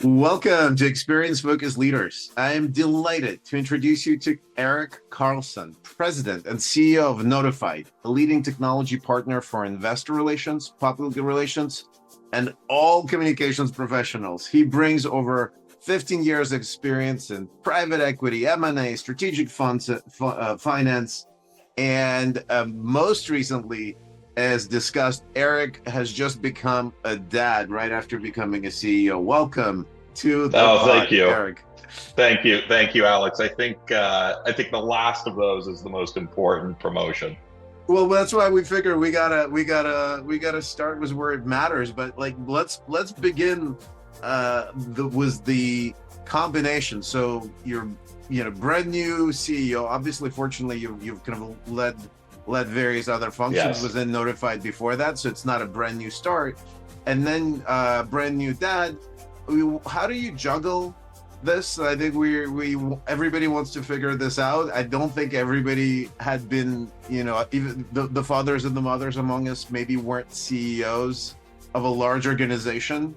Welcome to Experience Focused Leaders. I am delighted to introduce you to Erik Carlson, President and CEO of Notified, a leading technology partner for investor relations, public relations, and all communications professionals. He brings over 15 years experience in private equity, M&A, strategic funds, finance, and most recently, as discussed, Erik has just become a dad right after becoming a CEO. Welcome to the Oh, pod, thank you. Erik. Thank you, Alex. I think the last of those is the most important promotion. Well, that's why we figure we gotta start with where it matters. But like, let's begin. The combination. So you're brand new CEO. Obviously, fortunately, you've kind of led various other functions Yes. within Notified before that, so it's not a brand new start. And then brand new dad. How do you juggle this? I think we everybody wants to figure this out. I don't think everybody had been, even the fathers and the mothers among us maybe weren't CEOs of a large organization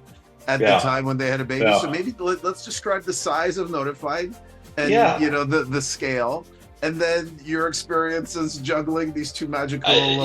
at the Yeah. time when they had a baby. So Yeah. maybe let's describe the size of Notified and Yeah. the scale, and then your experiences juggling these two magical Yeah, and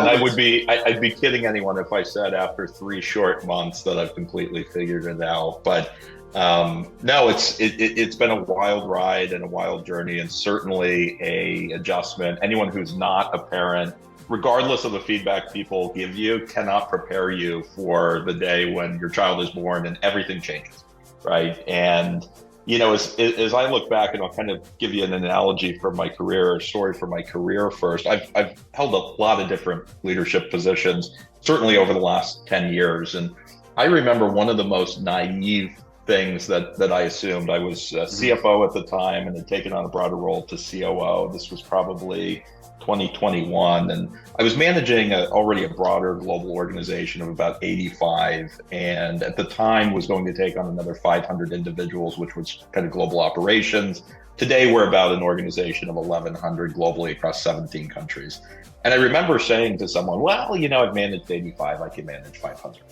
moments. I'd be kidding anyone if I said after 3 short months that I've completely figured it out. But no, it's been a wild ride and a wild journey, and certainly a adjustment. Anyone who's not a parent, regardless of the feedback people give you, cannot prepare you for the day when your child is born and everything changes, right? And as I look back, and I'll kind of give you an analogy from my career, or story from my career first. I've held a lot of different leadership positions, certainly over the last 10 years. And I remember one of the most naive things that I assumed. I was Mhm. CFO at the time and had taken on a broader role to COO. This was probably 2021. And I was managing already a broader global organization of about 85. And at the time was going to take on another 500 individuals, which was kind of global operations. Today, we're about an organization of 1,100 globally across 17 countries. And I remember saying to someone, well, I've managed 85, I can manage 500.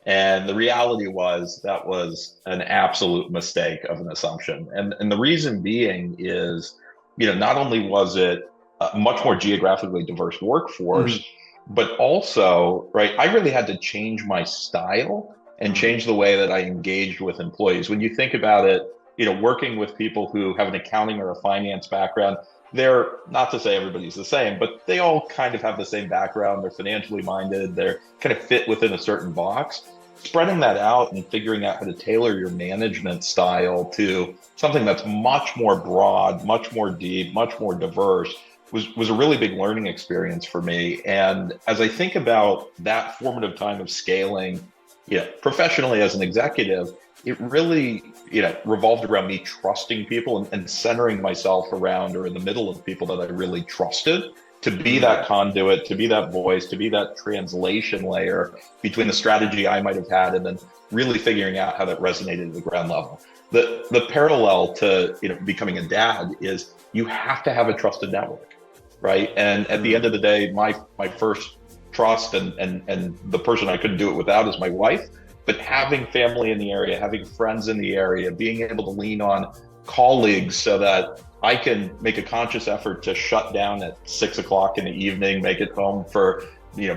And the reality was that was an absolute mistake of an assumption. And the reason being is, not only was it a much more geographically diverse workforce, Mhm. but also, right, I really had to change my style and Mhm. change the way that I engaged with employees. When you think about it, working with people who have an accounting or a finance background, they're not to say everybody's the same, but they all kind of have the same background. They're financially minded, they're kind of fit within a certain box. Spreading that out and figuring out how to tailor your management style to something that's much more broad, much more deep, much more diverse was a really big learning experience for me. And as I think about that formative time of scaling, professionally as an executive, it really, revolved around me trusting people and centering myself around or in the middle of people that I really trusted to be Mhm. that conduit, to be that voice, to be that translation layer between the strategy I might have had and then really figuring out how that resonated at the ground level. The parallel to becoming a dad is you have to have a trusted network, right? And at the end of Mhm. the day, my first trust and the person I couldn't do it without is my wife. But having family in the area, having friends in the area, being able to lean on colleagues so that I can make a conscious effort to shut down at 6 o'clock in the evening, make it home for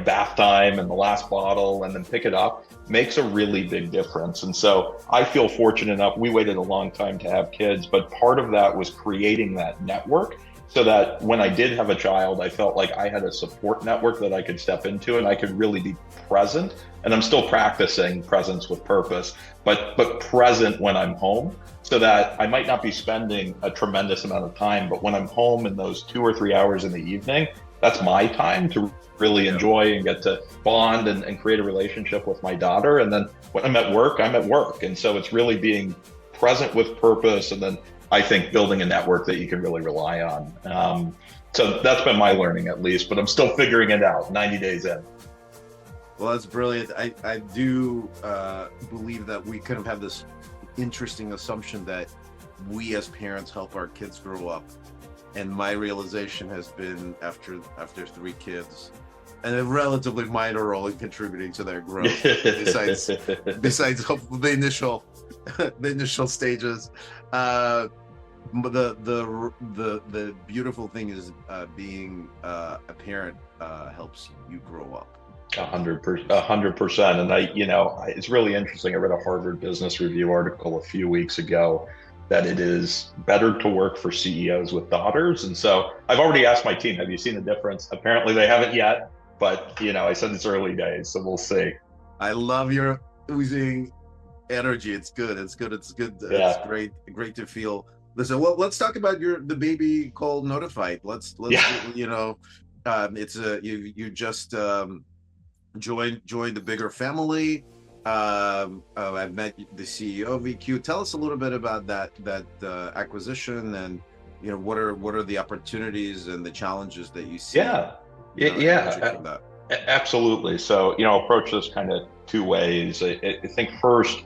bath time and the last bottle, and then pick it up makes a really big difference. And so I feel fortunate enough. We waited a long time to have kids, but part of that was creating that network so that when I did have a child, I felt like I had a support network that I could step into and I could really be present. And I'm still practicing presence with purpose, but present when I'm home so that I might not be spending a tremendous amount of time, but when I'm home in those 2 or 3 hours in the evening, that's my time to really Yeah. enjoy and get to bond and create a relationship with my daughter. And then when I'm at work, I'm at work. And so it's really being present with purpose. And then I think building a network that you can really rely on. So that's been my learning at least, but I'm still figuring it out 90 days in. Well, that's brilliant. I do believe that we kind of have this interesting assumption that we as parents help our kids grow up. And my realization has been after three kids, and a relatively minor role in contributing to their growth, besides the initial the initial stages. The beautiful thing is being a parent helps you grow up. 100%. And it's really interesting. I read a Harvard Business Review article a few weeks ago that it is better to work for CEOs with daughters. And so I've already asked my team, have you seen the difference? Apparently they haven't yet, but I said it's early days, so we'll see. I love your oozing energy. It's good. It's good. Yeah. It's great to feel. Listen, well, let's talk about the baby called Notified. Let's it's you just joined the bigger family. I've met the CEO of EQ. Tell us a little bit about that acquisition, and what are the opportunities and the challenges that you see. Absolutely. So approach this kind of two ways. I think first,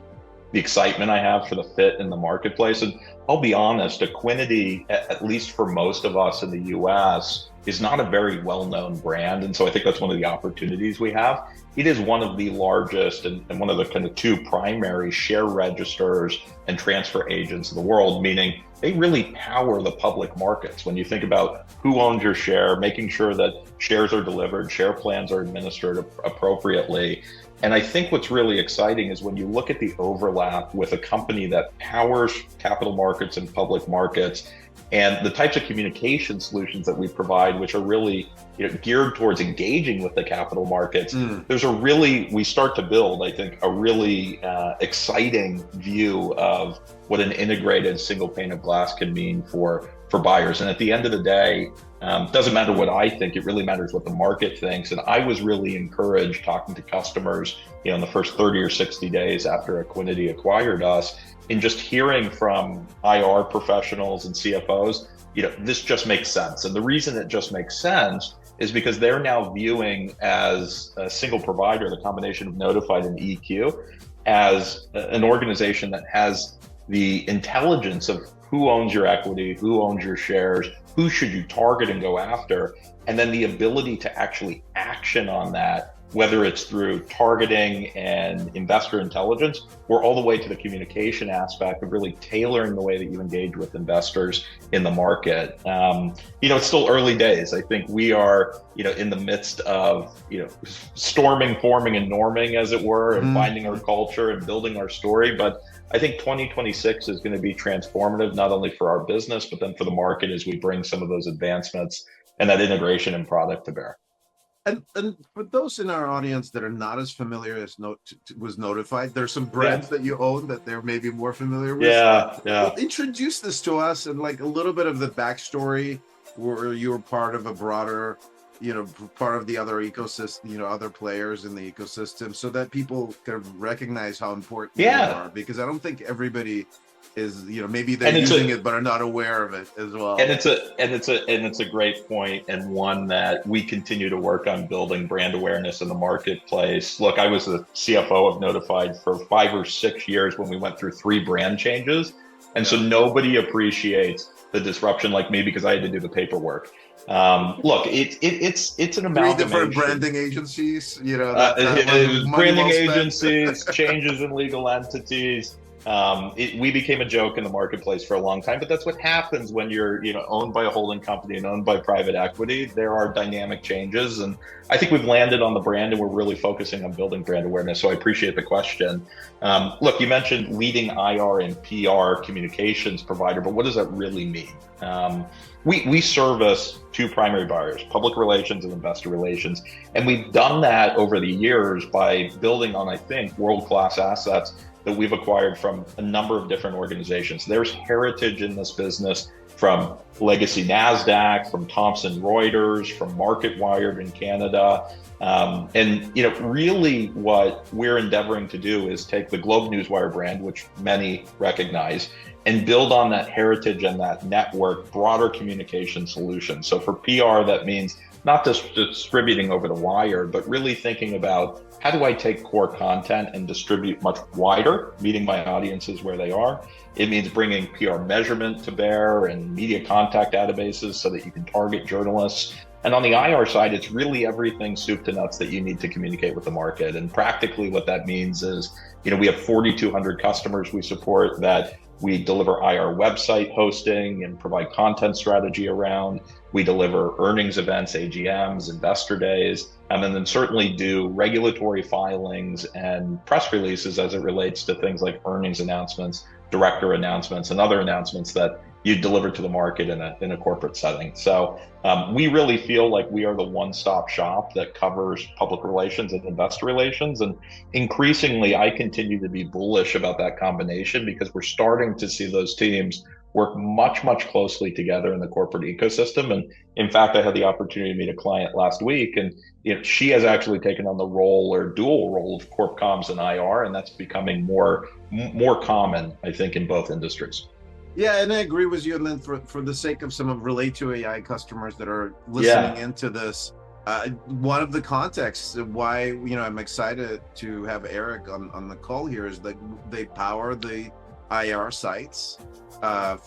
the excitement I have for the fit in the marketplace. And I'll be honest, Equiniti, at least for most of us in the US, is not a very well-known brand. And so I think that's one of the opportunities we have. It is one of the largest and one of the kind of two primary share registers and transfer agents in the world, meaning they really power the public markets. When you think about who owns your share, making sure that shares are delivered, share plans are administered appropriately. And I think what's really exciting is when you look at the overlap with a company that powers capital markets and public markets, and the types of communication solutions that we provide, which are really geared towards engaging with the capital markets, we start to build, I think, a really exciting view of what an integrated single pane of glass can mean for buyers. And at the end of the day, it doesn't matter what I think, it really matters what the market thinks. And I was really encouraged talking to customers, in the first 30 or 60 days after Equiniti acquired us, in just hearing from IR professionals and CFOs, this just makes sense. And the reason it just makes sense is because they're now viewing as a single provider, the combination of Notified and EQ, as an organization that has the intelligence of who owns your equity, who owns your shares, who should you target and go after, and then the ability to actually action on that, whether it's through targeting and investor intelligence, or all the way to the communication aspect of really tailoring the way that you engage with investors in the market. It's still early days. I think we are, in the midst of, storming, forming, and norming, as it were, and finding our culture and building our story. But I think 2026 is going to be transformative, not only for our business, but then for the market as we bring some of those advancements and that integration and product to bear. And for those in our audience that are not as familiar as was Notified, there's some brands that you own that they're maybe more familiar with. Well, introduce this to us and like a little bit of the backstory, where you were part of a broader, part of the other ecosystem, other players in the ecosystem, so that people can recognize how important they are. Because I don't think everybody is, maybe they're using it but are not aware of it as well. And it's a great point, and one that we continue to work on building brand awareness in the marketplace. Look, I was the CFO of Notified for 5 or 6 years when we went through 3 brand changes, and so nobody appreciates the disruption like me, because I had to do the paperwork. Look, it's an amalgamation. 3 different branding agencies, branding agencies, changes in legal entities. We became a joke in the marketplace for a long time, but that's what happens when you're, owned by a holding company and owned by private equity. There are dynamic changes, and I think we've landed on the brand, and we're really focusing on building brand awareness. So I appreciate the question. Look, you mentioned leading IR and PR communications provider, but what does that really mean? We service 2 primary buyers, public relations and investor relations. And we've done that over the years by building on, I think, world-class assets that we've acquired from a number of different organizations. There's heritage in this business from legacy NASDAQ, from Thomson Reuters, from MarketWired in Canada. Really what we're endeavoring to do is take the Globe Newswire brand, which many recognize, and build on that heritage and that network, broader communication solutions. So for PR, that means not just distributing over the wire, but really thinking about, how do I take core content and distribute much wider, meeting my audiences where they are? It means bringing PR measurement to bear and media contact databases so that you can target journalists And on the IR side, it's really everything soup to nuts that you need to communicate with the market. And practically what that means is, we have 4,200 customers we support that we deliver IR website hosting and provide content strategy around. We deliver earnings events, AGMs, investor days, and then certainly do regulatory filings and press releases as it relates to things like earnings announcements, director announcements, and other announcements that you deliver to the market in a corporate setting. So we really feel like we are the one-stop shop that covers public relations and investor relations. And increasingly, I continue to be bullish about that combination because we're starting to see those teams work much, much closely together in the corporate ecosystem. And in fact, I had the opportunity to meet a client last week, and she has actually taken on the role or dual role of corp comms and IR, and that's becoming more common, I think, in both industries. Yeah, and I agree with you. And then for the sake of some of Relayto AI customers that are listening into this, one of the contexts of why I'm excited to have Erik on the call here is that they power the IR sites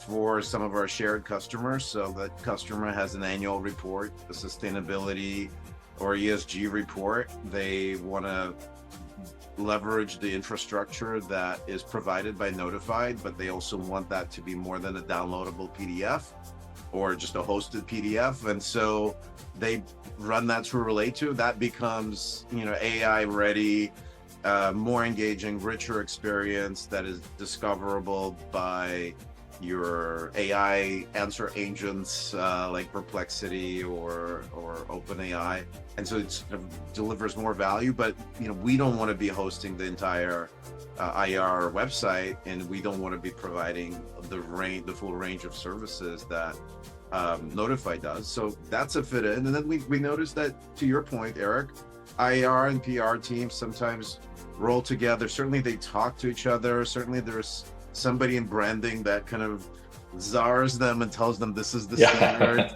for some of our shared customers. So that customer has an annual report, a sustainability or ESG report. They want to leverage the infrastructure that is provided by Notified, but they also want that to be more than a downloadable PDF or just a hosted PDF. And so they run that through Relayto. That becomes, AI ready, more engaging, richer experience that is discoverable by your AI answer agents like Perplexity or OpenAI, and so it delivers more value. But we don't want to be hosting the entire IR website, and we don't want to be providing the full range of services that Notified does. So that's a fit in. And then we noticed that, to your point, Erik, IR and PR teams sometimes roll together. Certainly they talk to each other. Certainly there's somebody in branding that kind of czars them and tells them this is the standard.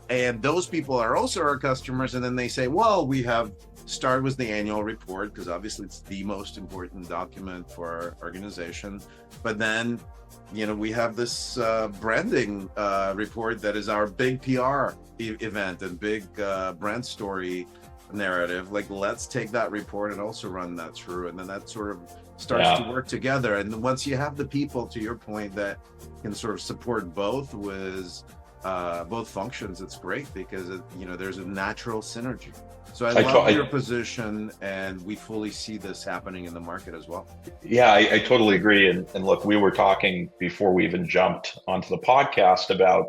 And those people are also our customers. And then they say, well, we have start with the annual report, because obviously it's the most important document for our organization. But then, we have this branding report that is our big PR event and big brand story narrative. Like, let's take that report and also run that through. And then that sort of starts to work together. And once you have the people, to your point, that can sort of support both with both functions, it's great because there's a natural synergy. So I love your position, and we fully see this happening in the market as well. Yeah, I totally agree. And look, we were talking before we even jumped onto the podcast about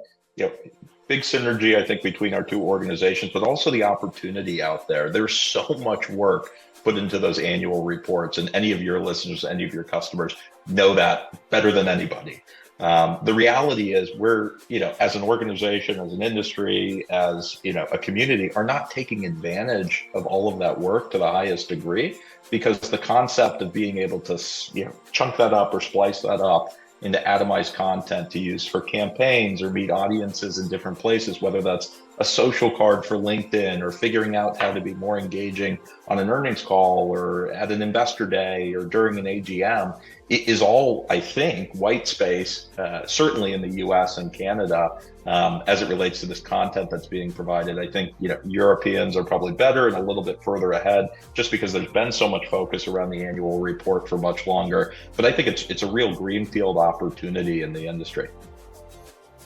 big synergy, I think, between our two organizations, but also the opportunity out there. There's so much work put into those annual reports, and any of your listeners, any of your customers know that better than anybody. The reality is we're, as an organization, as an industry, as, a community, are not taking advantage of all of that work to the highest degree, because the concept of being able to, chunk that up or splice that up into atomized content to use for campaigns or meet audiences in different places, whether that's a social card for LinkedIn or figuring out how to be more engaging on an earnings call or at an investor day or during an AGM, it is all, I think, white space, certainly in the US and Canada, as it relates to this content that's being provided. I think, Europeans are probably better and a little bit further ahead just because there's been so much focus around the annual report for much longer. But I think it's a real greenfield opportunity in the industry.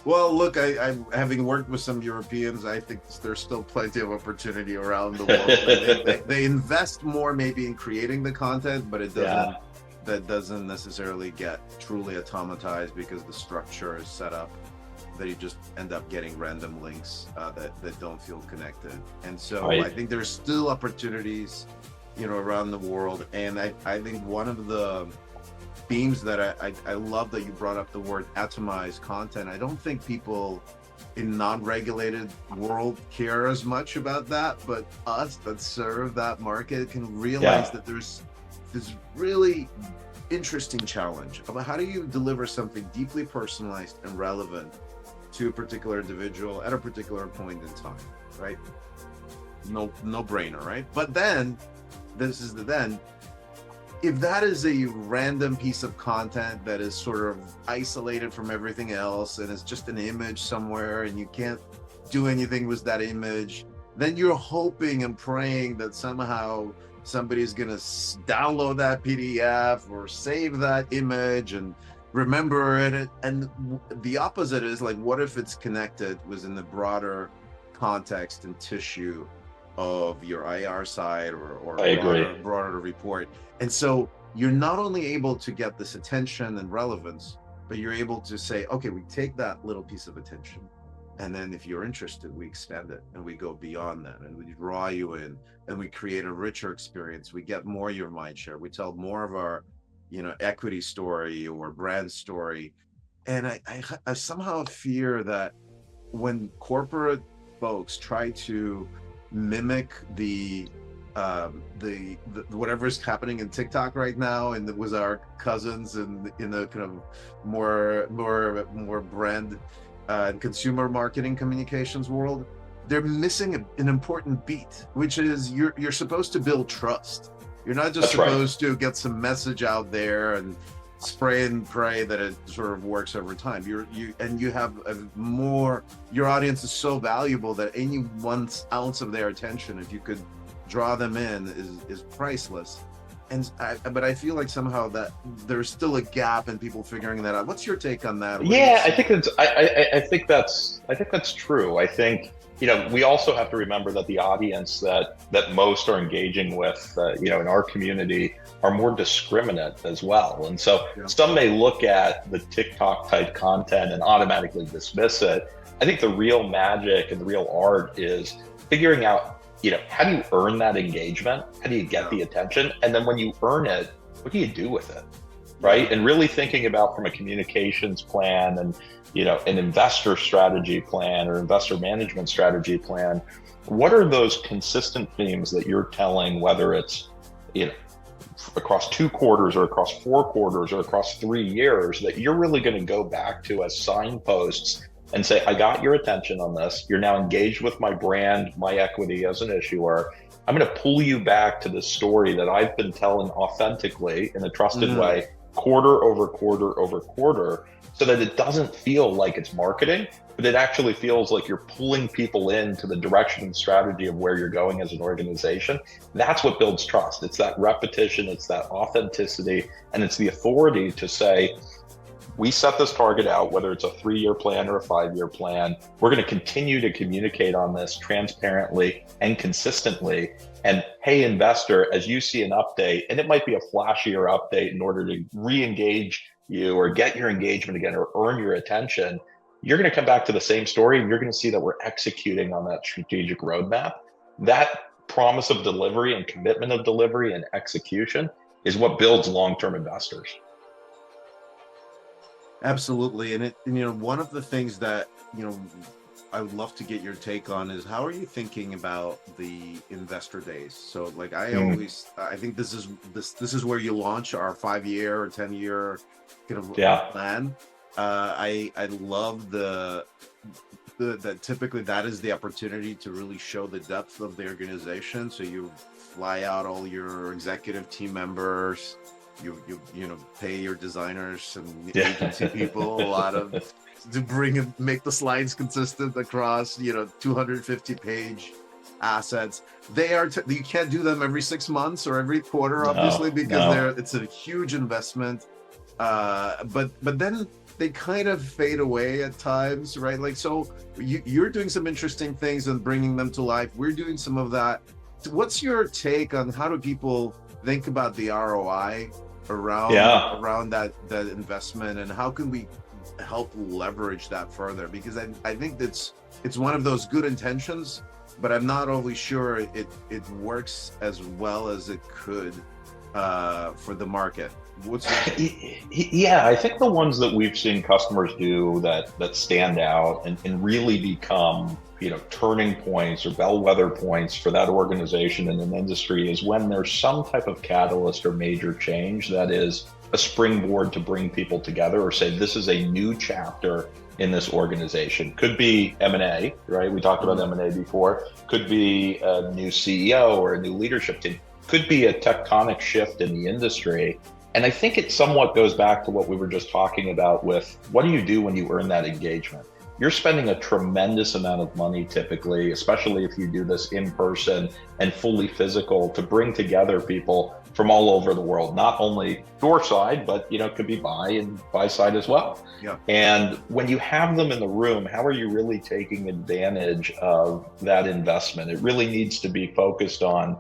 Well, look, I having worked with some Europeans, I think there's still plenty of opportunity around the world. They invest more maybe in creating the content, but that doesn't necessarily get truly automatized because the structure is set up that you just end up getting random links that don't feel connected. And so I think there's still opportunities, around the world. And I think one of the themes that I love that you brought up the word atomized content. I don't think people in non-regulated world care as much about that, but us that serve that market can realize that there's this really interesting challenge about how do you deliver something deeply personalized and relevant to a particular individual at a particular point in time, right? No brainer, right? But then, if that is a random piece of content that is sort of isolated from everything else and it's just an image somewhere and you can't do anything with that image. Then you're hoping and praying that somehow somebody's going to download that PDF or save that image and remember it. And the opposite is like, what if it's connected within the broader context and tissue of your IR side or I agree. broader report? And so you're not only able to get this attention and relevance, but you're able to say, okay, we take that little piece of attention, and then if you're interested, we expand it and we go beyond that and we draw you in and we create a richer experience. We get more of your mind share. We tell more of our, equity story or brand story. And I somehow fear that when corporate folks try to mimic the whatever is happening in TikTok right now, and with our cousins and in the kind of more brand and consumer marketing communications world, they're missing an important beat, which is you're supposed to build trust. You're not just supposed to get some message out there and spray and pray that it sort of works over time. You have your audience is so valuable that any 1 ounce of their attention, if you could draw them in, is priceless. But I feel like somehow that there's still a gap in people figuring that out. What's your take on that? Yeah, I think that's true. I think, we also have to remember that the audience that most are engaging with, in our community are more discriminate as well. And so some may look at the TikTok type content and automatically dismiss it. I think the real magic and the real art is figuring out, how do you earn that engagement? How do you get the attention? And then when you earn it, what do you do with it? Right? And really thinking about from a communications plan and, an investor strategy plan or investor management strategy plan, what are those consistent themes that you're telling, whether it's, across 2 quarters or across 4 quarters or across 3 years, that you're really going to go back to as signposts and say, I got your attention on this. You're now engaged with my brand, my equity as an issuer. I'm going to pull you back to the story that I've been telling authentically in a trusted way, quarter over quarter over quarter, so that it doesn't feel like it's marketing, but it actually feels like you're pulling people into the direction and strategy of where you're going as an organization. That's what builds trust. It's that repetition, it's that authenticity, and it's the authority to say, we set this target out, whether it's a 3-year plan or a 5-year plan. We're going to continue to communicate on this transparently and consistently. And hey, investor, as you see an update, and it might be a flashier update in order to re-engage you or get your engagement again or earn your attention, you're going to come back to the same story and you're going to see that we're executing on that strategic roadmap. That promise of delivery and commitment of delivery and execution is what builds long-term investors. Absolutely. And one of the things that, I would love to get your take on is, how are you thinking about the investor days? So like I think this is where you launch our 5-year or 10-year kind of plan. I love that typically that is the opportunity to really show the depth of the organization. So you fly out all your executive team members, you pay your designers and agency people a lot of to make the slides consistent across 250-page assets. You can't do them every 6 months or every quarter, obviously, because it's a huge investment. But then they kind of fade away at times, right? Like, so you're doing some interesting things and bringing them to life. We're doing some of that. What's your take on how do people think about the ROI around that investment, and how can we help leverage that further? Because I think it's one of those good intentions, but I'm not always sure it works as well as it could for the market. I think the ones that we've seen customers do that stand out and really become turning points or bellwether points for that organization and an industry is when there's some type of catalyst or major change that is a springboard to bring people together, or say this is a new chapter in this organization. Could be M&A, right? We talked about M&A before. Could be a new CEO or a new leadership team. Could be a tectonic shift in the industry. And I think it somewhat goes back to what we were just talking about with what do you do when you earn that engagement? you're spending a tremendous amount of money typically, especially if you do this in person and fully physical, to bring together people from all over the world, not only your side, but it could be buy side as well. Yeah. And when you have them in the room, how are you really taking advantage of that investment? It really needs to be focused on,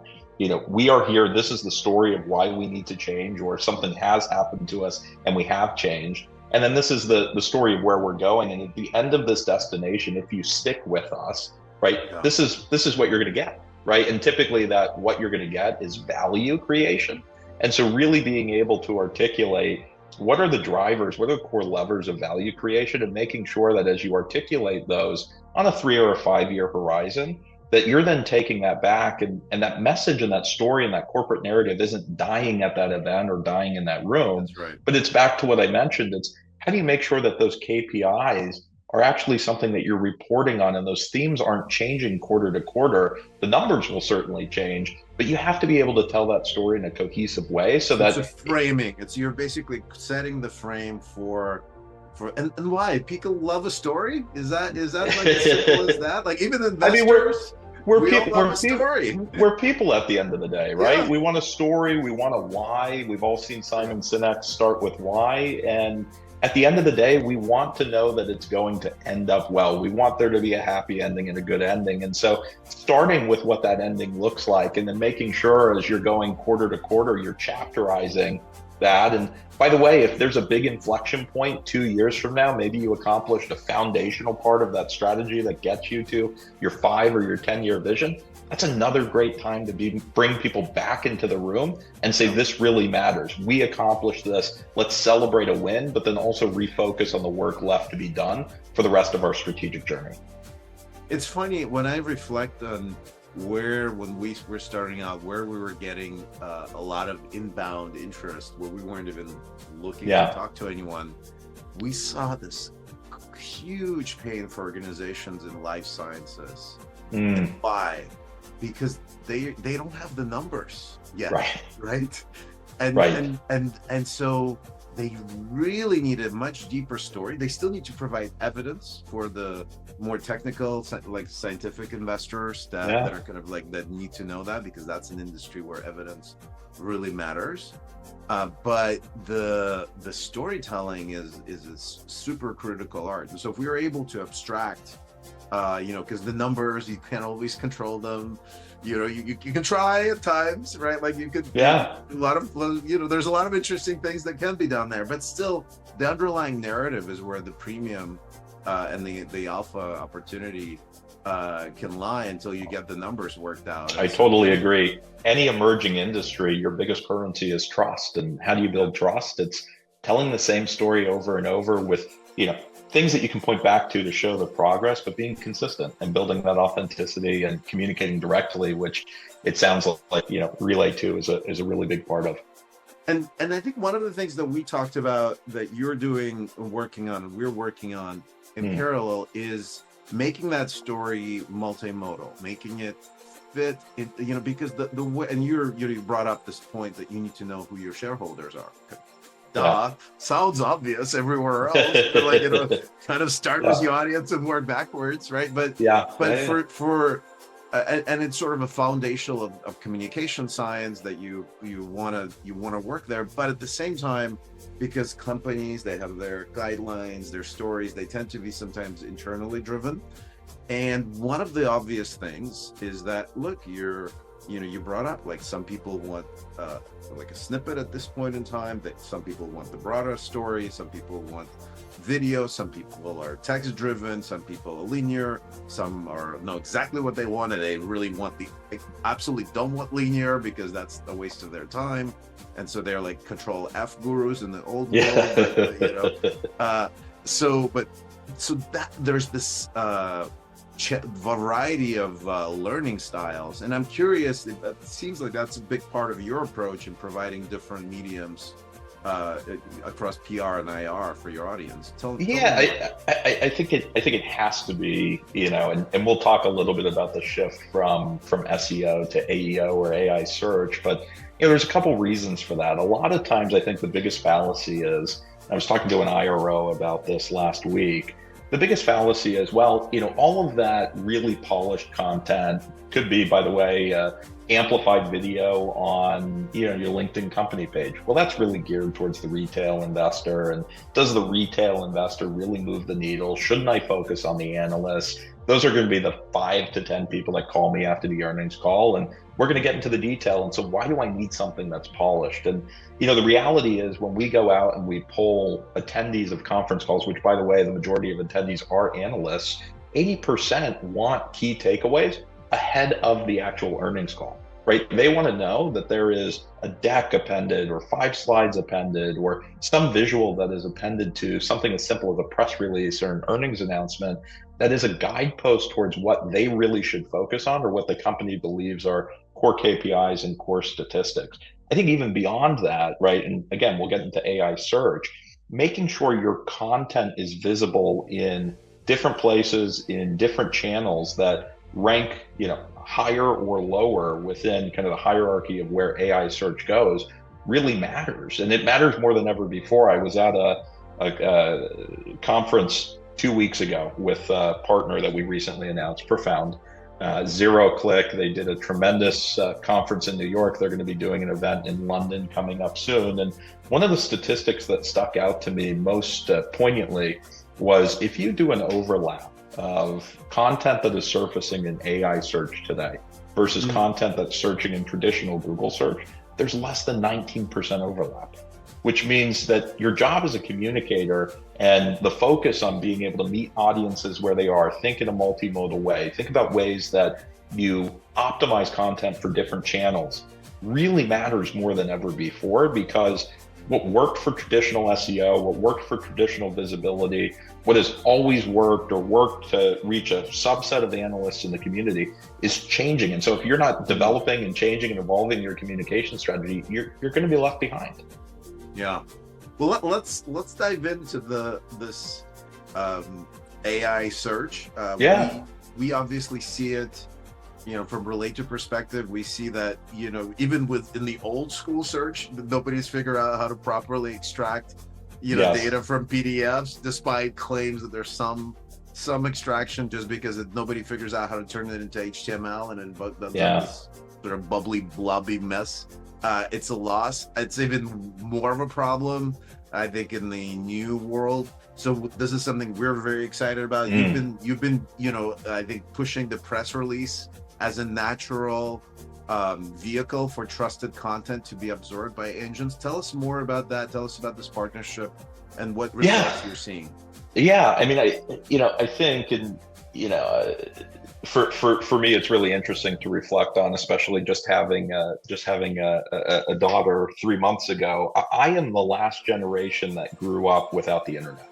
we are here, this is the story of why we need to change, or something has happened to us and we have changed. And then this is the story of where we're going. And at the end of this destination, if you stick with us, right, Yeah. this is what you're going to get. Right. And typically what you're going to get is value creation. And so really being able to articulate what are the drivers, what are the core levers of value creation, and making sure that as you articulate those on a 3 or a 5 year horizon, that you're then taking that back, and that message and that story and that corporate narrative isn't dying at that event or dying in that room. That's right. But it's back to what I mentioned. It's how do you make sure that those KPIs are actually something that you're reporting on, and those themes aren't changing quarter to quarter. The numbers will certainly change, but you have to be able to tell that story in a cohesive way so that it's a framing. You're basically setting the frame for and why people love a story. Is that like as simple as that? Like even investors. We're people at the end of the day, right? Yeah. We want a story, we want a why. We've all seen Simon Sinek start with why, and at the end of the day, we want to know that it's going to end up well. We want there to be a happy ending and a good ending. And so starting with what that ending looks like, and then making sure as you're going quarter to quarter, you're chapterizing that. And by the way, if there's a big inflection point 2 years from now, maybe you accomplished a foundational part of that strategy that gets you to your 5 or your 10-year vision. That's another great time to bring people back into the room and say, this really matters. We accomplished this. Let's celebrate a win, but then also refocus on the work left to be done for the rest of our strategic journey. It's funny when I reflect on when we were starting out, where we were getting a lot of inbound interest, where we weren't even looking to talk to anyone. We saw this huge pain for organizations in life sciences. And why? Because they don't have the numbers yet, right? And so they really need a much deeper story. They still need to provide evidence for the more technical, like scientific investors that are kind of like that need to know that, because that's an industry where evidence really matters. But the storytelling is a super critical art. And so if we were able to abstract, because the numbers, you can't always control them. You can try at times, right? Like you could, a lot of, there's a lot of interesting things that can be done there, but still the underlying narrative is where the premium and the alpha opportunity can lie until you get the numbers worked out. I totally agree. Any emerging industry, your biggest currency is trust. And how do you build trust? It's telling the same story over and over with, things that you can point back to show the progress, but being consistent and building that authenticity and communicating directly, which it sounds like, Relayto is a really big part of. And I think one of the things that we talked about that you're working on in parallel is making that story multimodal, making it fit in, because the way, and you brought up this point that you need to know who your shareholders are. Sounds obvious everywhere else, but kind of start with the audience and work backwards, right? But for and it's sort of a foundation of communication science that you want to work there. But at the same time, because companies, they have their guidelines, their stories, they tend to be sometimes internally driven. And one of the obvious things is that, look, you brought up, like, some people want like a snippet at this point in time, that some people want the broader story, some people want video, some people are text driven, some people are linear, some know exactly what they want, and they really they absolutely don't want linear because that's a waste of their time, and so they're like control F gurus in the old world. So that there's this variety of learning styles, and I'm curious, it seems like that's a big part of your approach in providing different mediums across PR and IR for your audience. I think it has to be, and we'll talk a little bit about the shift from SEO to AEO or AI search, but there's a couple reasons for that. A lot of times I think the biggest fallacy is, I was talking to an IRO about this last week, the biggest fallacy is, well, all of that really polished content could be, by the way, amplified video on, your LinkedIn company page. Well, that's really geared towards the retail investor. And does the retail investor really move the needle? Shouldn't I focus on the analysts? Those are going to be the 5 to 10 people that call me after the earnings call. And we're going to get into the detail. And so why do I need something that's polished? And, the reality is when we go out and we poll attendees of conference calls, which, by the way, the majority of attendees are analysts, 80% want key takeaways ahead of the actual earnings call, right? They want to know that there is a deck appended or 5 slides appended or some visual that is appended to something as simple as a press release or an earnings announcement that is a guidepost towards what they really should focus on or what the company believes are core KPIs and core statistics. I think even beyond that, right? And again, we'll get into AI search, making sure your content is visible in different places, in different channels that rank, higher or lower within kind of the hierarchy of where AI search goes really matters. And it matters more than ever before. I was at a conference 2 weeks ago with a partner that we recently announced, Profound. Zero Click. They did a tremendous conference in New York. They're going to be doing an event in London coming up soon. And one of the statistics that stuck out to me most poignantly was if you do an overlap of content that is surfacing in AI search today versus content that's searching in traditional Google search, there's less than 19% overlap, which means that your job as a communicator and the focus on being able to meet audiences where they are, think in a multimodal way, think about ways that you optimize content for different channels really matters more than ever before, because what worked for traditional SEO, what worked for traditional visibility, what has always worked or worked to reach a subset of analysts in the community is changing. And so if you're not developing and changing and evolving your communication strategy, you're going to be left behind. Yeah. Well, let's dive into this AI search. We obviously see it, from Relayto perspective. We see that, even within the old school search, nobody's figured out how to properly extract, data from PDFs, despite claims that there's some extraction, just because nobody figures out how to turn it into HTML and then this sort of bubbly, blobby mess. It's a loss. It's even more of a problem, I think, in the new world. So this is something we're very excited about. You've been, I think, pushing the press release as a natural vehicle for trusted content to be absorbed by engines. Tell us more about that. Tell us about this partnership and what results you're seeing. Yeah, I mean, I think, and for me, it's really interesting to reflect on, especially just having a daughter 3 months ago. I am the last generation that grew up without the internet.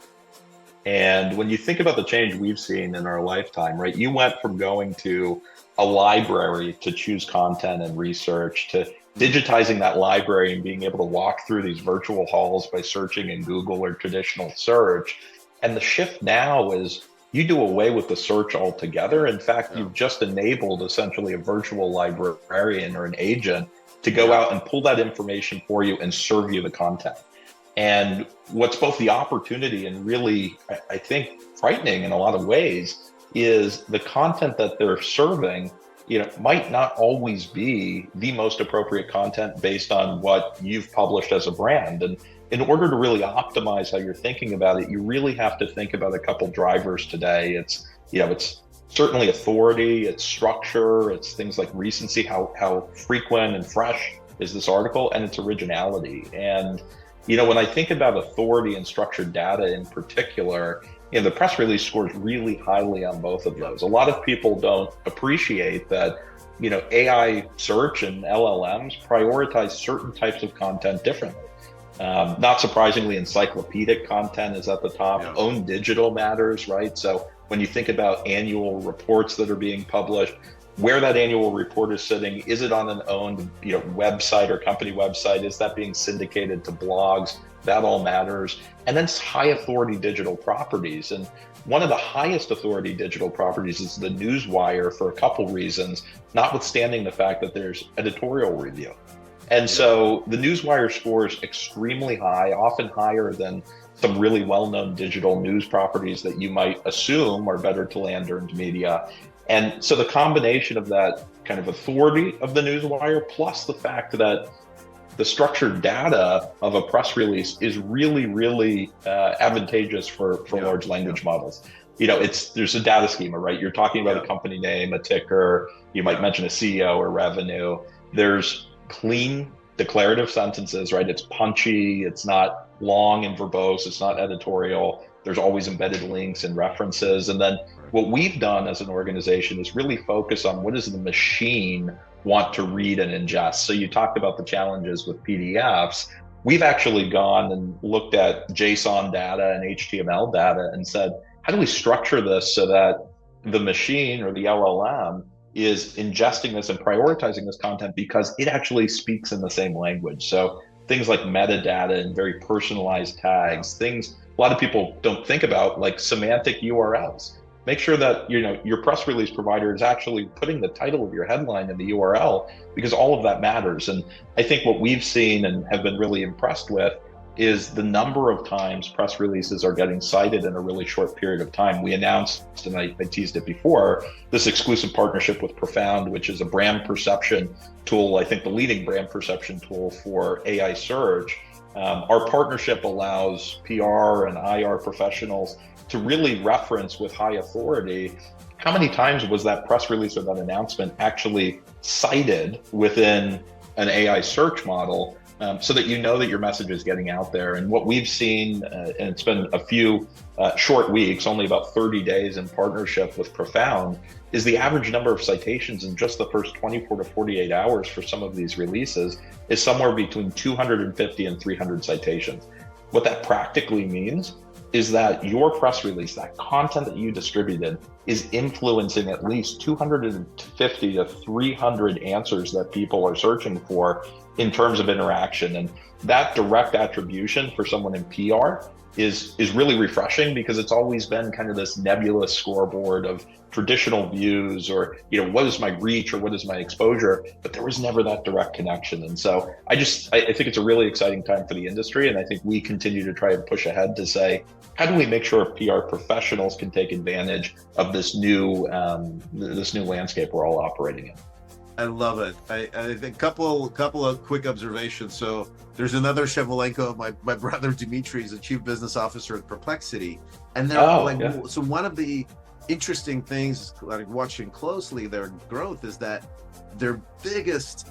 And when you think about the change we've seen in our lifetime, right, you went from going to a library to choose content and research to digitizing that library and being able to walk through these virtual halls by searching in Google or traditional search. And the shift now is you do away with the search altogether. In fact, you've just enabled essentially a virtual librarian or an agent to go out and pull that information for you and serve you the content. And what's both the opportunity and really, I think, frightening in a lot of ways is the content that they're serving, might not always be the most appropriate content based on what you've published as a brand. And in order to really optimize how you're thinking about it, you really have to think about a couple drivers today. It's certainly authority, it's structure, it's things like recency, how frequent and fresh is this article, and it's originality. And when I think about authority and structured data in particular, the press release scores really highly on both of those. A lot of people don't appreciate that, AI search and LLMs prioritize certain types of content differently. Not surprisingly, encyclopedic content is at the top. Owned digital matters, right? So when you think about annual reports that are being published, where that annual report is sitting, is it on an owned website or company website? Is that being syndicated to blogs? That all matters. And then high authority digital properties. And one of the highest authority digital properties is the Newswire for a couple reasons, notwithstanding the fact that there's editorial review. And so the Newswire scores extremely high, often higher than some really well-known digital news properties that you might assume are better to land earned media. And so the combination of that kind of authority of the newswire, plus the fact that the structured data of a press release is really, really advantageous for large language models. There's a data schema, right? You're talking about a company name, a ticker, you might mention a CEO or revenue. There's clean declarative sentences, right? It's punchy, it's not long and verbose, it's not editorial. There's always embedded links and references. And then what we've done as an organization is really focus on what does the machine want to read and ingest. So you talked about the challenges with PDFs. We've actually gone and looked at JSON data and HTML data and said, how do we structure this so that the machine or the LLM is ingesting this and prioritizing this content because it actually speaks in the same language? So things like metadata and very personalized tags, things a lot of people don't think about, like semantic URLs. Make sure that your press release provider is actually putting the title of your headline in the URL, because all of that matters. And I think what we've seen and have been really impressed with is the number of times press releases are getting cited in a really short period of time. We announced, and I teased it before, this exclusive partnership with Profound, which is a brand perception tool, I think the leading brand perception tool for AI search. Our partnership allows PR and IR professionals to really reference with high authority how many times was that press release or that announcement actually cited within an AI search model, so that you know that your message is getting out there. And what we've seen, and it's been a few short weeks, only about 30 days in partnership with Profound, is the average number of citations in just the first 24 to 48 hours for some of these releases is somewhere between 250 and 300 citations. What that practically means is that your press release, that content that you distributed, is influencing at least 250 to 300 answers that people are searching for in terms of interaction. And that direct attribution for someone in PR is really refreshing, because it's always been kind of this nebulous scoreboard of traditional views, or what is my reach or what is my exposure, but there was never that direct connection. And so I think it's a really exciting time for the industry, and I think we continue to try and push ahead to say, how do we make sure PR professionals can take advantage of this new landscape we're all operating in? I love it. I think a couple of quick observations. So there's another Shevelenko, my brother Dimitri is the chief business officer at Perplexity, and they're so one of the interesting things, like watching closely their growth, is that their biggest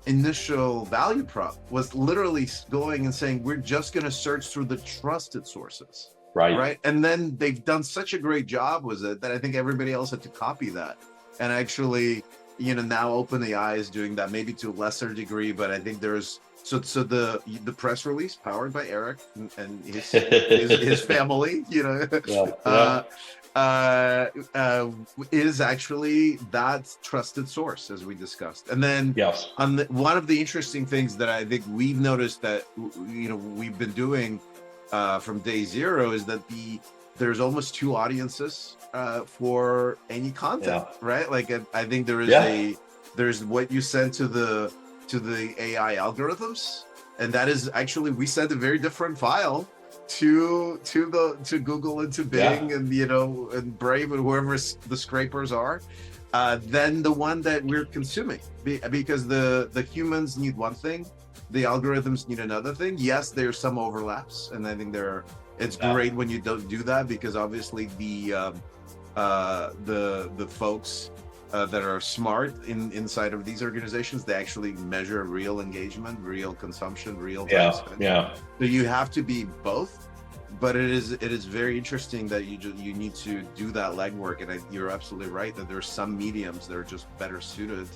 initial value prop was literally going and saying, we're just going to search through the trusted sources, right? And then they've done such a great job with it that I think everybody else had to copy that, and actually now open the eyes doing that, maybe to a lesser degree. But I think there's so the press release powered by Erik and his family, is actually that trusted source, as we discussed. And then one of the interesting things that I think we've noticed that we've been doing from day zero is that there's almost two audiences for any content, right? Like I think there is there's what you send to the AI algorithms, and that is actually, we send a very different file to Google and to Bing and and Brave and whoever the scrapers are, than the one that we're consuming, because the humans need one thing, the algorithms need another thing. Yes, there's some overlaps, and I think it's great when you don't do that, because obviously the folks that are smart inside of these organizations, they actually measure real engagement, real consumption, real time spent. So you have to be both, but it is very interesting that you need to do that legwork. And you're absolutely right that there's some mediums that are just better suited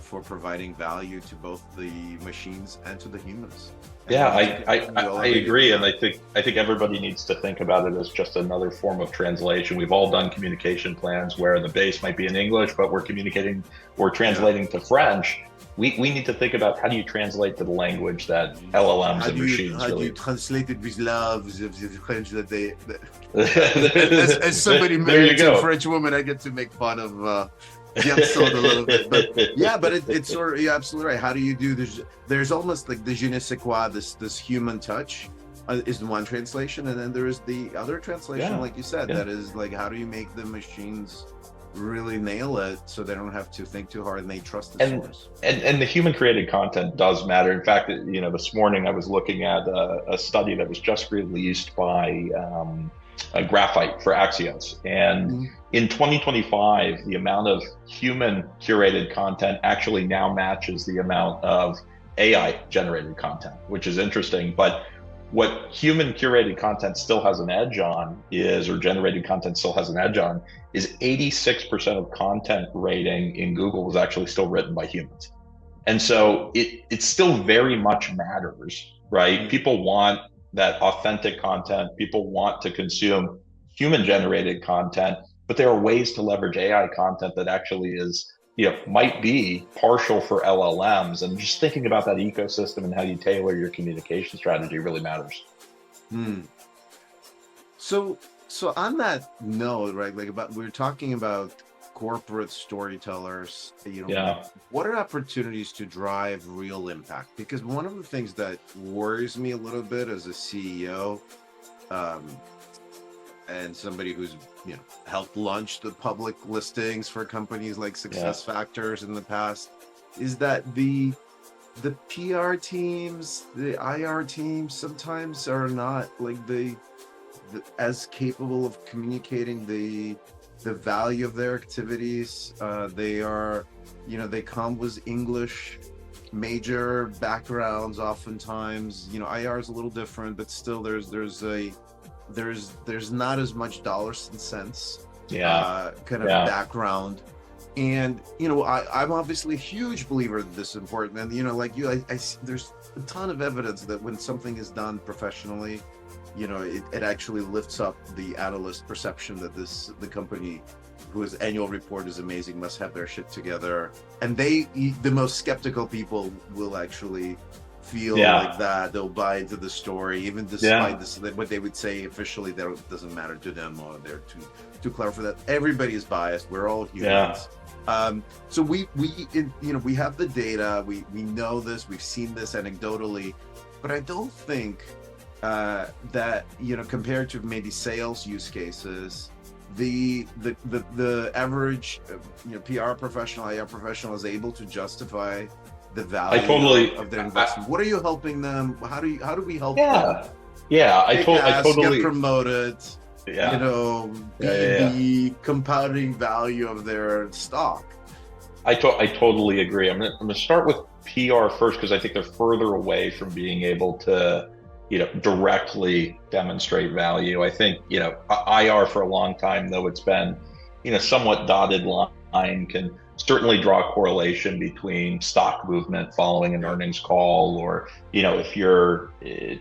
for providing value to both the machines and to the humans. I agree, and I think everybody needs to think about it as just another form of translation. We've all done communication plans where the base might be in English, but we're translating to French. We need to think about, how do you translate to the language that LLMs and machines how really... do you translate it with love, the French that they... as somebody married to a French woman, I get to make fun of... a little bit, but it's sort of, you're absolutely right. How do you do this? There's almost like the je ne sais quoi, this human touch, is one translation, and then there is the other translation, like you said, that is like, how do you make the machines really nail it so they don't have to think too hard and they trust the source? And the human created content does matter. In fact, this morning I was looking at a study that was just released by Graphite for Axios, and in 2025 the amount of human curated content actually now matches the amount of AI generated content, which is interesting. But what human curated content still has an edge on is, or generated content still has an edge on, is 86% of content rating in Google was actually still written by humans. And so it still very much matters, right? People want that authentic content. People want to consume human generated content, but there are ways to leverage AI content that actually is, might be partial for LLMs, and just thinking about that ecosystem and how you tailor your communication strategy really matters. So on that note, right, like we're talking about corporate storytellers, what are opportunities to drive real impact? Because one of the things that worries me a little bit as a CEO, and somebody who's helped launch the public listings for companies like Success Factors in the past, is that the PR teams, the IR teams sometimes are not like the as capable of communicating the value of their activities. They are, they come with English major backgrounds oftentimes. IR is a little different, but still there's not as much dollars and cents kind of background. And I'm obviously a huge believer that this is important, and like you, I there's a ton of evidence that when something is done professionally, it actually lifts up the analyst perception that the company whose annual report is amazing must have their shit together. And the most skeptical people will actually feel like that. They'll buy into the story, even despite what they would say officially that doesn't matter to them, or they're too clever for that. Everybody is biased. We're all humans. So we have the data. We know this. We've seen this anecdotally, but I don't think that compared to maybe sales use cases, the average PR professional, IR professional is able to justify the value of their investment. What are you helping them? How do we help them? I totally get promoted. The compounding value of their stock. I totally agree. I'm gonna start with PR first, because I think they're further away from being able to directly demonstrate value. I think IR for a long time, though it's been somewhat dotted line, can certainly draw a correlation between stock movement following an earnings call, or if you're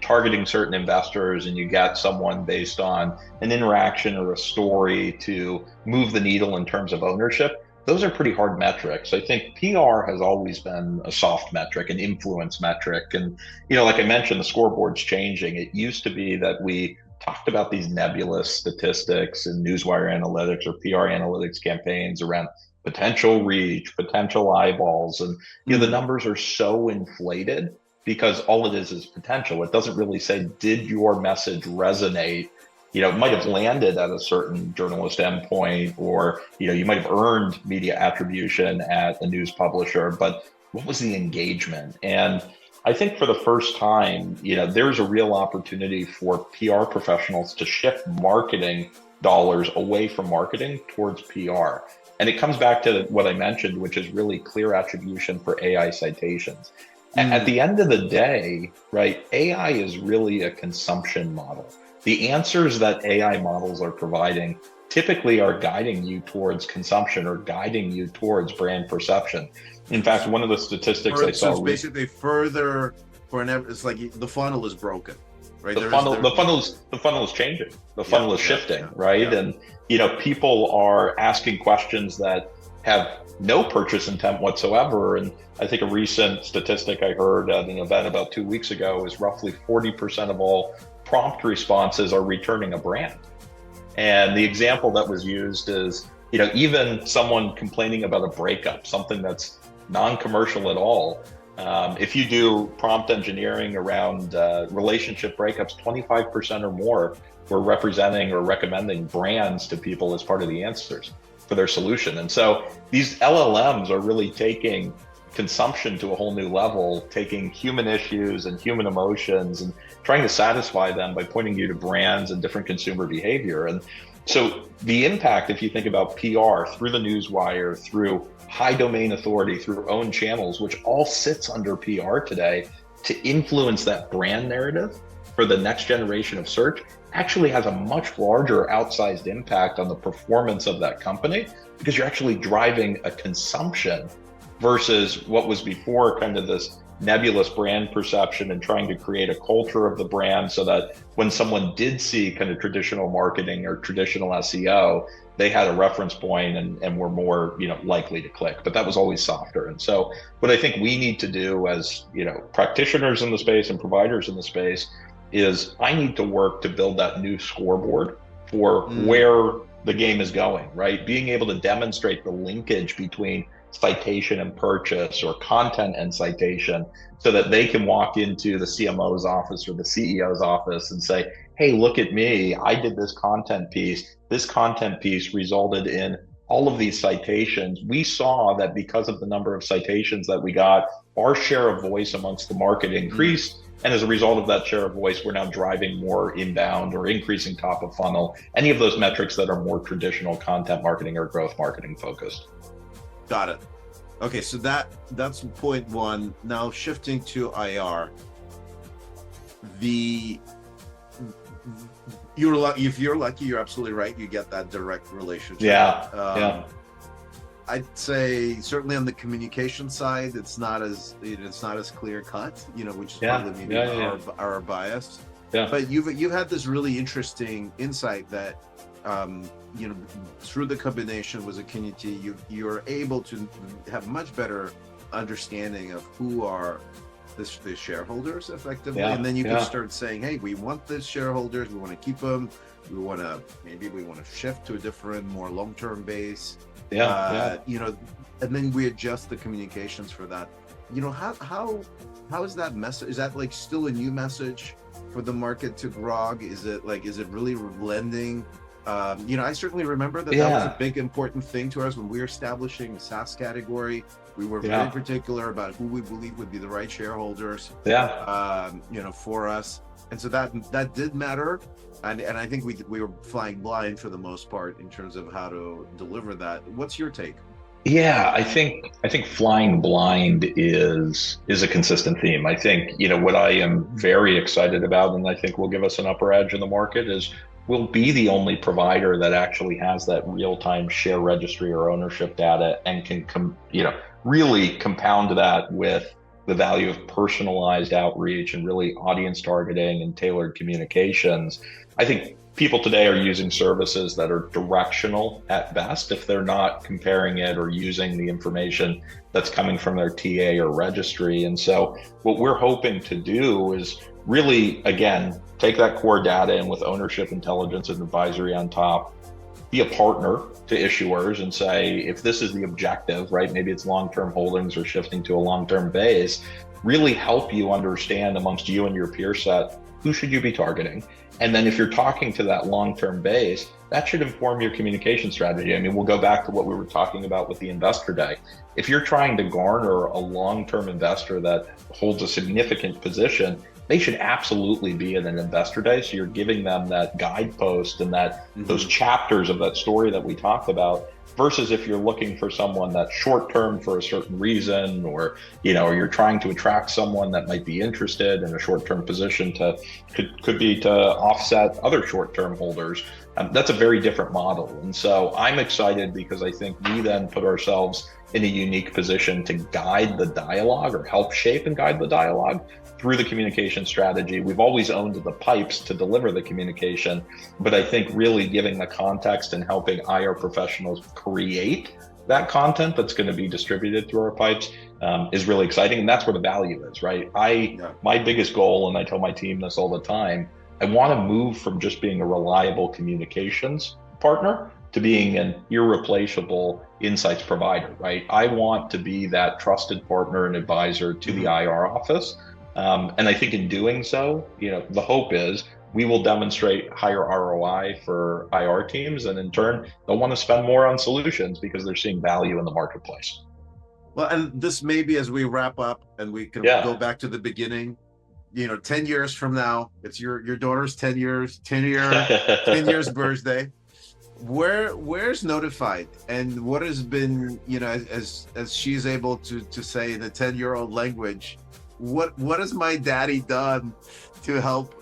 targeting certain investors and you get someone based on an interaction or a story to move the needle in terms of ownership. Those are pretty hard metrics. I think PR has always been a soft metric, an influence metric. And, like I mentioned, the scoreboard's changing. It used to be that we talked about these nebulous statistics and newswire analytics or PR analytics campaigns around potential reach, potential eyeballs. And, the numbers are so inflated because all it is potential. It doesn't really say, did your message resonate? It might have landed at a certain journalist endpoint, or, you might have earned media attribution at a news publisher, but what was the engagement? And I think for the first time, there's a real opportunity for PR professionals to shift marketing dollars away from marketing towards PR. And it comes back to what I mentioned, which is really clear attribution for AI citations. At the end of the day, right, AI is really a consumption model. The answers that AI models are providing typically are guiding you towards consumption or guiding you towards brand perception. In fact, one of the statistics I saw— So it's basically further for it's like the funnel is broken, right? The funnel is changing. The funnel is shifting, right? And people are asking questions that have no purchase intent whatsoever. And I think a recent statistic I heard at an event about 2 weeks ago is roughly 40% of all prompt responses are returning a brand. And the example that was used is, even someone complaining about a breakup, something that's non-commercial at all, If you do prompt engineering around relationship breakups, 25% or more were representing or recommending brands to people as part of the answers for their solution. And so these LLMs are really taking consumption to a whole new level, taking human issues and human emotions and trying to satisfy them by pointing you to brands and different consumer behavior. And so the impact, if you think about PR through the newswire, through high domain authority, through own channels, which all sits under PR today to influence that brand narrative for the next generation of search, actually has a much larger outsized impact on the performance of that company, because you're actually driving a consumption versus what was before kind of this nebulous brand perception and trying to create a culture of the brand so that when someone did see kind of traditional marketing or traditional SEO, they had a reference point and were more, likely to click. But that was always softer. And so what I think we need to do as, practitioners in the space and providers in the space is I need to work to build that new scoreboard for where the game is going, right? Being able to demonstrate the linkage between citation and purchase or content and citation so that they can walk into the CMO's office or the CEO's office and say, hey, look at me, I did this content piece. This content piece resulted in all of these citations. We saw that because of the number of citations that we got, our share of voice amongst the market increased. And as a result of that share of voice, we're now driving more inbound or increasing top of funnel, any of those metrics that are more traditional content marketing or growth marketing focused. Got it. Okay, so that's point one. Now shifting to IR, if you're lucky, you're absolutely right. You get that direct relationship. Yeah. I'd say certainly on the communication side, it's not as clear cut, which is probably maybe our bias. Yeah. But you've had this really interesting insight that through the combination with Equiniti, you're able to have much better understanding of who are the shareholders effectively, and then you can start saying, hey, we want the shareholders, we want to keep them, we want to shift to a different, more long-term base. And then we adjust the communications for that. How is that message? Is that like still a new message for the market to grog? Is it really blending? I certainly remember that was a big important thing to us when we were establishing the SaaS category. We were very particular about who we believe would be the right shareholders, for us. And so that did matter. And I think we were flying blind for the most part in terms of how to deliver that. What's your take? Yeah, I think flying blind is a consistent theme. I think, what I am very excited about, and I think will give us an upper edge in the market, is we'll be the only provider that actually has that real-time share registry or ownership data and can really compound that with the value of personalized outreach and really audience targeting and tailored communications. I think people today are using services that are directional at best if they're not comparing it or using the information that's coming from their TA or registry. And so what we're hoping to do is really, again, take that core data and with ownership, intelligence, and advisory on top, be a partner to issuers and say, if this is the objective, right, maybe it's long-term holdings or shifting to a long-term base, really help you understand amongst you and your peer set, who should you be targeting? And then if you're talking to that long-term base, that should inform your communication strategy. I mean, we'll go back to what we were talking about with the investor day. If you're trying to garner a long-term investor that holds a significant position, they should absolutely be in an investor day. So you're giving them that guidepost and that those chapters of that story that we talked about, versus if you're looking for someone that's short-term for a certain reason, or you're trying to attract someone that might be interested in a short-term position could be to offset other short-term holders. That's a very different model. And so I'm excited because I think we then put ourselves in a unique position to guide the dialogue or help shape and guide the dialogue through the communication strategy. We've always owned the pipes to deliver the communication, but I think really giving the context and helping IR professionals create that content that's going to be distributed through our pipes is really exciting. And that's where the value is, right? My biggest goal, and I tell my team this all the time, I want to move from just being a reliable communications partner to being an irreplaceable insights provider, right? I want to be that trusted partner and advisor to the IR office. And I think in doing so, the hope is we will demonstrate higher ROI for IR teams. And in turn, they'll want to spend more on solutions because they're seeing value in the marketplace. Well, and this may be as we wrap up and we can go back to the beginning, 10 years from now, it's your daughter's 10 years birthday. Where's Notified, and what has been, as she's able to say in the 10-year-old language, what has my daddy done to help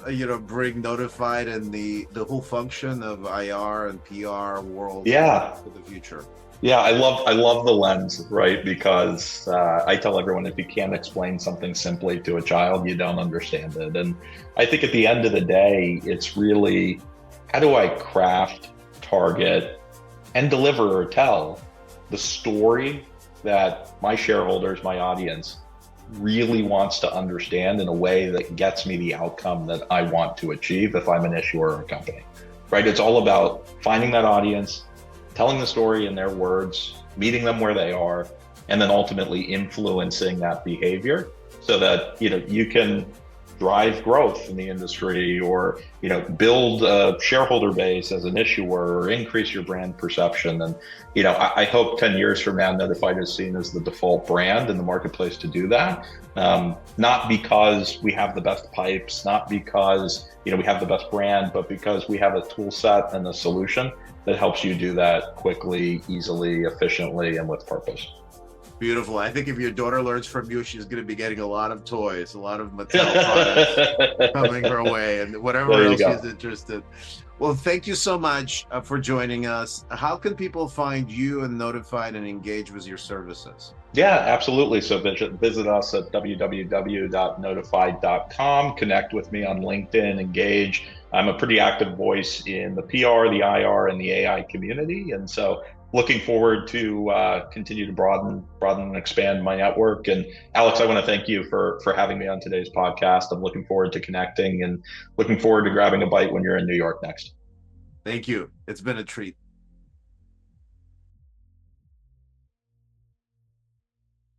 bring Notified and the whole function of IR and PR world for the future? Yeah, I love the lens, right? Because I tell everyone, if you can't explain something simply to a child, you don't understand it. And I think at the end of the day, it's really, how do I craft, target, and deliver or tell the story that my shareholders, my audience, really wants to understand in a way that gets me the outcome that I want to achieve if I'm an issuer or a company, right? It's all about finding that audience, telling the story in their words, meeting them where they are, and then ultimately influencing that behavior so that you can drive growth in the industry, or build a shareholder base as an issuer, or increase your brand perception. And I hope 10 years from now, Notified is seen as the default brand in the marketplace to do that. Not because we have the best pipes, not because we have the best brand, but because we have a tool set and a solution that helps you do that quickly, easily, efficiently, and with purpose. Beautiful. I think if your daughter learns from you, she's going to be getting a lot of toys, a lot of Mattel products coming her way, and whatever else she's interested. Well, thank you so much for joining us. How can people find you and Notified and engage with your services? Yeah, absolutely. So visit us at www.notified.com. Connect with me on LinkedIn, engage. I'm a pretty active voice in the PR, the IR, and the AI community. And so looking forward to continue to broaden and expand my network. And Alex, I want to thank you for having me on today's podcast. I'm looking forward to connecting and looking forward to grabbing a bite when you're in New York next. Thank you. It's been a treat.